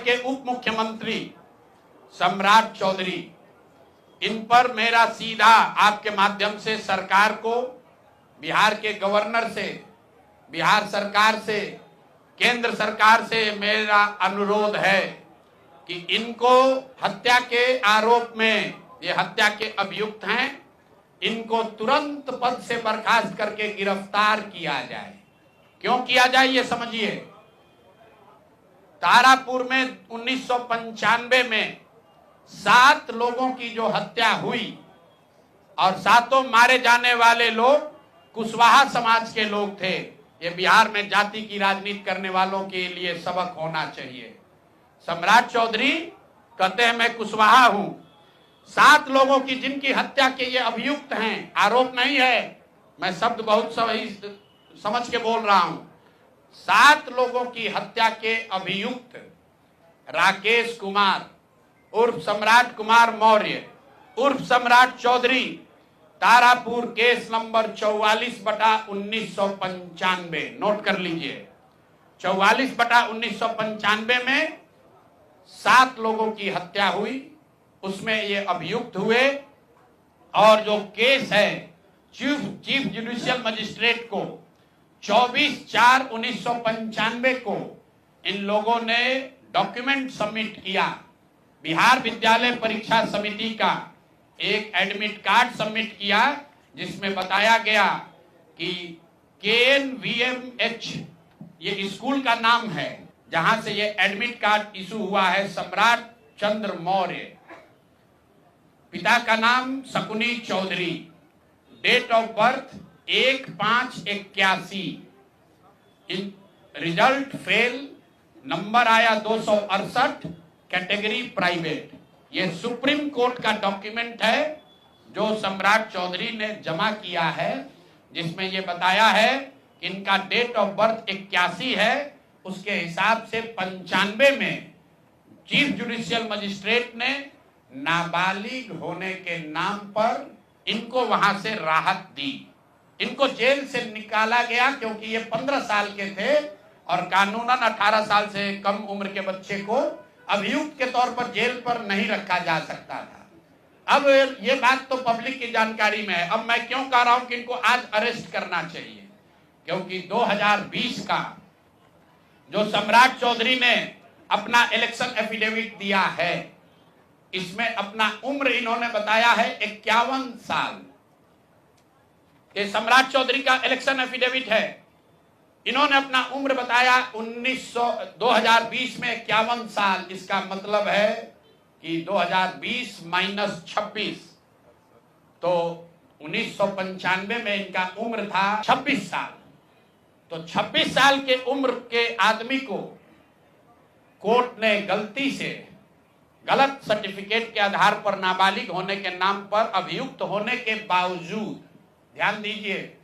के उप मुख्यमंत्री सम्राट चौधरी, इन पर मेरा सीधा आपके माध्यम से सरकार को, बिहार के गवर्नर से, बिहार सरकार से, केंद्र सरकार से मेरा अनुरोध है कि इनको हत्या के आरोप में, ये हत्या के अभियुक्त हैं, इनको तुरंत पद से बर्खास्त करके गिरफ्तार किया जाए। क्यों किया जाए ये समझिए। तारापुर में 1995 में 7 लोगों की जो हत्या हुई और 7 मारे जाने वाले लोग कुशवाहा समाज के लोग थे। ये बिहार में जाति की राजनीति करने वालों के लिए सबक होना चाहिए। सम्राट चौधरी कहते हैं मैं कुशवाहा हूं। 7 लोगों की जिनकी हत्या के ये अभियुक्त हैं, आरोप नहीं है, मैं शब्द बहुत सही समझ के बोल रहा हूं। 7 लोगों की हत्या के अभियुक्त राकेश कुमार उर्फ सम्राट कुमार मौर्य उर्फ Samrat Chaudhary, Tarapur case number 44/1995, note कर लीजिए। 44/1995 में 7 लोगों की हत्या हुई, उसमें ये अभियुक्त हुए और जो केस है चीफ जुडिशियल मजिस्ट्रेट को 24/4/1995 को इन लोगों ने डॉक्यूमेंट सबमिट किया। बिहार विद्यालय परीक्षा समिति का एक एडमिट कार्ड सबमिट किया जिसमें बताया गया कि KNVMH ये स्कूल का नाम है जहां से ये एडमिट कार्ड इशू हुआ है। सम्राट चंद्र मौर्य, पिता का नाम Shakuni Chaudhary, date of birth 1/5/81, result fail, number आया 268, कैटेगरी प्राइवेट। ये सुप्रीम कोर्ट का डॉक्यूमेंट है जो सम्राट चौधरी ने जमा किया है, जिसमें ये बताया है कि इनका डेट ऑफ बर्थ 81 है, उसके हिसाब से 95 में चीफ जुडिशियल मजिस्ट्रेट ने नाबालिग होने के नाम पर इनको वहां से राहत दी। इनको जेल से निकाला गया क्योंकि ये 15 साल के थे और कानूनन 18 साल से कम उम्र के बच्चे को अभियुक्त के तौर पर जेल पर नहीं रखा जा सकता था। अब ये बात तो पब्लिक की जानकारी में है। अब मैं क्यों कह रहा हूं कि इनको आज अरेस्ट करना चाहिए, क्योंकि 2020 का जो सम्राट चौधरी ने अपना इलेक्शन एफिडेविट दिया है, इसमें अपना उम्र इन्होंने बताया है 51 साल। ये सम्राट चौधरी का इलेक्शन एफिडेविट है। इन्होंने अपना उम्र बताया 2020 में 51 साल। इसका मतलब है कि 2020 - 26, तो 1995 में इनका उम्र था 26 साल। तो 26 साल के उम्र के आदमी को कोर्ट ने गलती से गलत सर्टिफिकेट के आधार पर नाबालिग होने के नाम पर अभियुक्त होने के बावजूद, ध्यान दीजिए,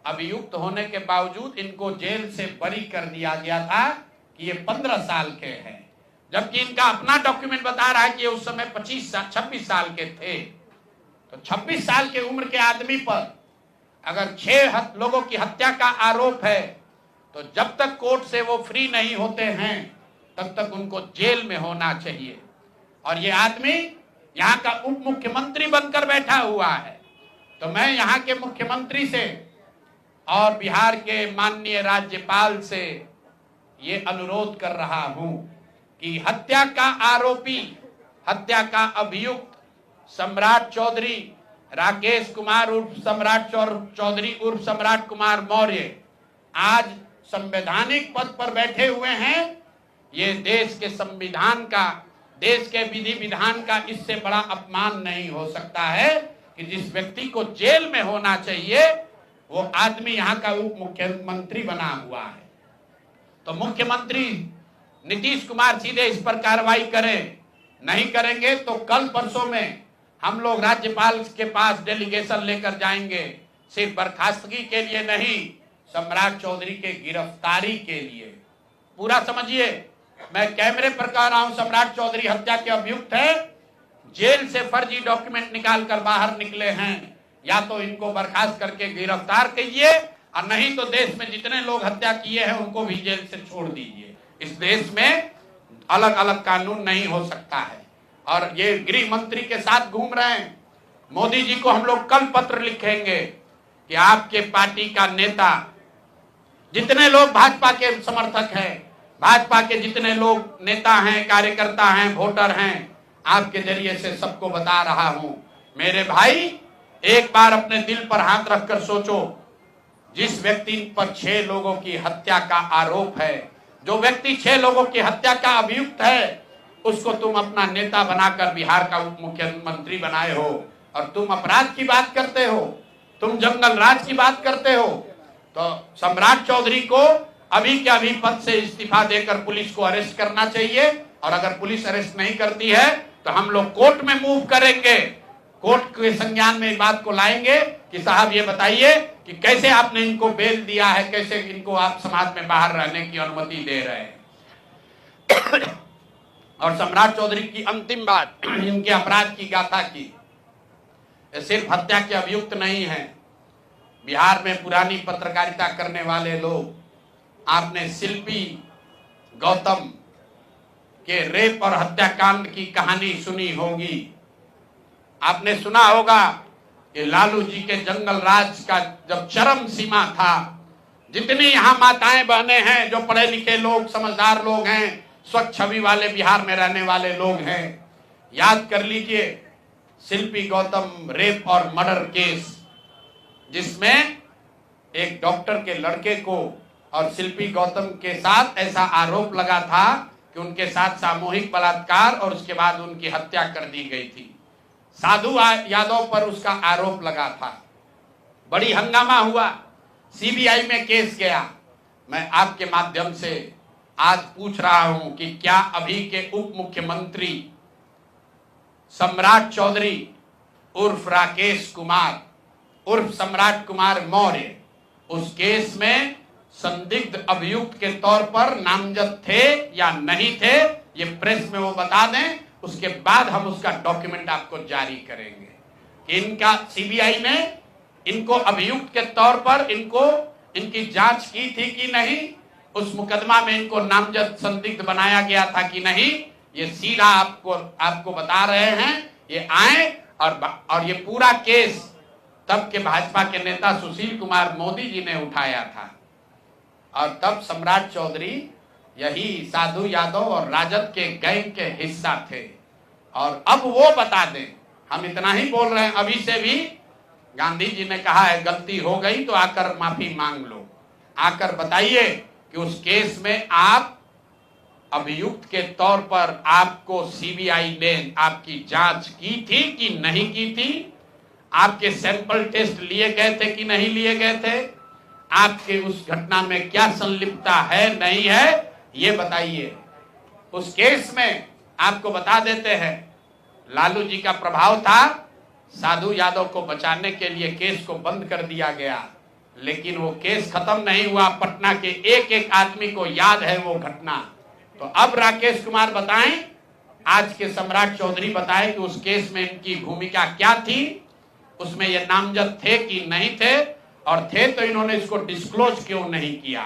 अभियुक्त होने के बावजूद इनको जेल से बरी कर दिया गया था कि ये 15 साल के हैं, जबकि इनका अपना डॉक्यूमेंट बता रहा है कि ये उस समय 26 साल के थे। तो 26 साल के उम्र के आदमी पर अगर 6 लोगों की हत्या का आरोप है तो जब तक कोर्ट से वो फ्री नहीं होते हैं तब तक उनको जेल में होना चाहिए। और ये आदमी यहाँ का उप मुख्यमंत्री बनकर बैठा हुआ है। तो मैं यहाँ के मुख्यमंत्री से और बिहार के माननीय राज्यपाल से ये अनुरोध कर रहा हूं कि हत्या का आरोपी, हत्या का अभियुक्त सम्राट चौधरी, राकेश कुमार उर्फ सम्राट चौधरी उर्फ सम्राट कुमार मौर्य आज संवैधानिक पद पर बैठे हुए हैं। ये देश के संविधान का, देश के विधि विधान का इससे बड़ा अपमान नहीं हो सकता है कि जिस व्यक्ति को जेल में होना चाहिए वो आदमी यहाँ का उप मुख्यमंत्री बना हुआ है। तो मुख्यमंत्री नीतीश कुमार सीधे इस पर कार्रवाई करें। नहीं करेंगे तो कल परसों में हम लोग राज्यपाल के पास डेलीगेशन लेकर जाएंगे, सिर्फ बर्खास्तगी के लिए नहीं, सम्राट चौधरी के गिरफ्तारी के लिए। पूरा समझिए, मैं कैमरे पर कह रहा हूं, सम्राट चौधरी हत्या के अभियुक्त है, जेल से फर्जी डॉक्यूमेंट निकाल कर बाहर निकले हैं। या तो इनको बर्खास्त करके गिरफ्तार कीजिए और नहीं तो देश में जितने लोग हत्या किए हैं उनको भी जेल से छोड़ दीजिए। इस देश में अलग अलग कानून नहीं हो सकता है। और ये गृह मंत्री के साथ घूम रहे हैं। मोदी जी को हम लोग कल पत्र लिखेंगे कि आपके पार्टी का नेता, जितने लोग भाजपा के समर्थक हैं, भाजपा के जितने लोग नेता हैं, कार्यकर्ता हैं, वोटर हैं, आपके जरिए से सबको बता रहा हूं, मेरे भाई एक बार अपने दिल पर हाथ रखकर सोचो। जिस व्यक्ति पर 6 लोगों की हत्या का आरोप है, जो व्यक्ति 6 लोगों की हत्या का अभियुक्त है, उसको तुम अपना नेता बनाकर बिहार का उप मुख्यमंत्री बनाए हो और तुम अपराध की बात करते हो, तुम जंगल राज की बात करते हो। तो सम्राट चौधरी को अभी के अभी पद से इस्तीफा देकर पुलिस को अरेस्ट करना चाहिए। और अगर पुलिस अरेस्ट नहीं करती है तो हम लोग कोर्ट में मूव करेंगे, कोर्ट के संज्ञान में इस बात को लाएंगे कि साहब ये बताइए कि कैसे आपने इनको बेल दिया है, कैसे इनको आप समाज में बाहर रहने की अनुमति दे रहे हैं। और सम्राट चौधरी की अंतिम बात, इनके अपराध की गाथा की, सिर्फ हत्या के अभियुक्त नहीं है। बिहार में पुरानी पत्रकारिता करने वाले लोग, आपने शिल्पी गौतम के रेप और हत्याकांड की कहानी सुनी होगी। आपने सुना होगा कि लालू जी के जंगल राज का जब चरम सीमा था, जितनी यहाँ माताएं बहनें हैं, जो पढ़े लिखे लोग, समझदार लोग हैं, स्वच्छ छवि वाले बिहार में रहने वाले लोग हैं, याद कर लीजिए शिल्पी गौतम रेप और मर्डर केस, जिसमें एक डॉक्टर के लड़के को और शिल्पी गौतम के साथ ऐसा आरोप लगा था कि उनके साथ सामूहिक बलात्कार और उसके बाद उनकी हत्या कर दी गई थी। साधु यादव पर उसका आरोप लगा था, बड़ी हंगामा हुआ, सीबीआई में केस गया। मैं आपके माध्यम से आज पूछ रहा हूं कि क्या अभी के उप मुख्यमंत्री सम्राट चौधरी उर्फ राकेश कुमार उर्फ सम्राट कुमार मौर्य उस केस में संदिग्ध अभियुक्त के तौर पर नामजद थे या नहीं थे, ये प्रेस में वो बता दें, उसके बाद हम उसका डॉक्यूमेंट आपको जारी करेंगे कि इनका सीबीआई ने इनको अभियुक्त के तौर पर इनकी जांच की थी कि नहीं, उस मुकदमा में इनको नामजद संदिग्ध बनाया गया था कि नहीं। ये सीधा आपको बता रहे हैं। ये आए और ये पूरा केस तब के भाजपा के नेता सुशील कुमार मोदी जी ने उठाया था और तब सम्राट चौधरी यही साधु यादव और राजद के गैंग के हिस्सा थे। और अब वो बता दें, हम इतना ही बोल रहे हैं, अभी से भी गांधी जी ने कहा है गलती हो गई तो आकर माफी मांग लो, आकर बताइए कि उस केस में आप अभियुक्त के तौर पर आपको सीबीआई ने आपकी जांच की थी कि नहीं की थी, आपके सैंपल टेस्ट लिए गए थे कि नहीं लिए गए थे, आपके उस घटना में क्या संलिप्तता है नहीं है, ये बताइए। उस केस में आपको बता देते हैं लालू जी का प्रभाव था, साधु यादव को बचाने के लिए केस को बंद कर दिया गया, लेकिन वो केस खत्म नहीं हुआ। पटना के एक एक आदमी को याद है वो घटना। तो अब राकेश कुमार बताएं, आज के सम्राट चौधरी बताएं कि उस केस में इनकी भूमिका क्या थी, उसमें ये नामजद थे कि नहीं थे, और थे तो इन्होंने इसको डिस्क्लोज क्यों नहीं किया।